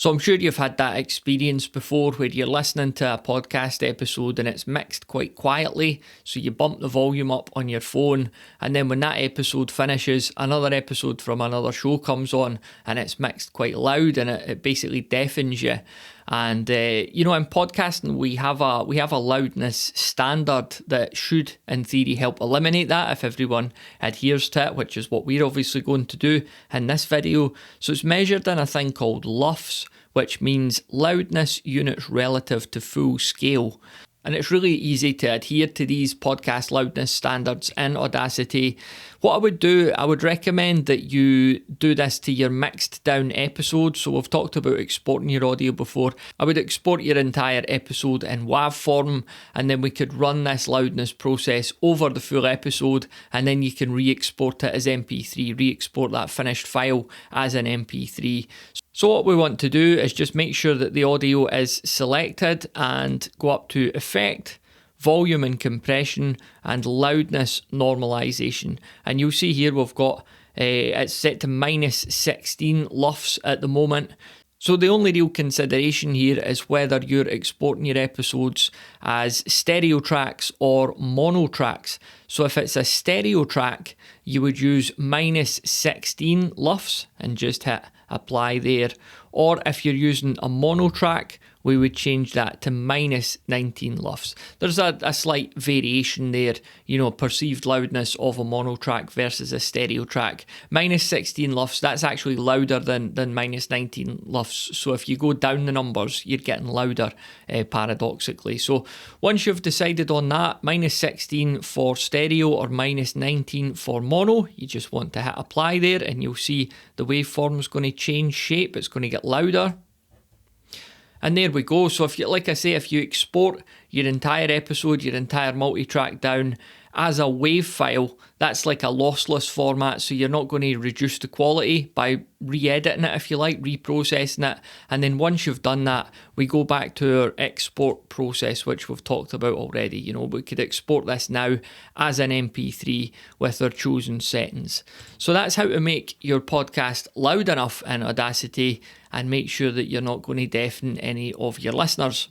So I'm sure you've had that experience before where you're listening to a podcast episode and it's mixed quite quietly, so you bump the volume up on your phone, and then when that episode finishes, another episode from another show comes on and it's mixed quite loud and it basically deafens you. And in podcasting we have a loudness standard that should in theory help eliminate that if everyone adheres to it, which is what we're obviously going to do in this video. So it's measured in a thing called LUFS, which means loudness units relative to full scale. And it's really easy to adhere to these podcast loudness standards in Audacity. What I would do, I would recommend that you do this to your mixed down episode. So we've talked about exporting your audio before. I would export your entire episode in WAV form, and then we could run this loudness process over the full episode, and then you can re-export it as MP3, re-export that finished file as an MP3. So what we want to do is just make sure that the audio is selected and go up to Effect, Volume and Compression, and Loudness Normalization. And you'll see here we've got it's set to -16 LUFS at the moment. So the only real consideration here is whether you're exporting your episodes as stereo tracks or mono tracks. So if it's a stereo track, you would use -16 LUFS and just hit apply there. Or if you're using a mono track, we would change that to -19 LUFS. There's a slight variation there, perceived loudness of a mono track versus a stereo track. -16 LUFS, that's actually louder than -19 LUFS. So if you go down the numbers, you're getting louder, paradoxically. So once you've decided on that, -16 for stereo or -19 for mono, you just want to hit apply there and you'll see the waveform's going to change shape. It's going to get louder. And there we go. So if you export your entire episode, your entire multi-track down as a WAV file, that's like a lossless format, so you're not going to reduce the quality by re-editing it, if you like, reprocessing it. And then once you've done that, we go back to our export process, which we've talked about already. We could export this now as an MP3 with our chosen settings. So that's how to make your podcast loud enough in Audacity and make sure that you're not going to deafen any of your listeners.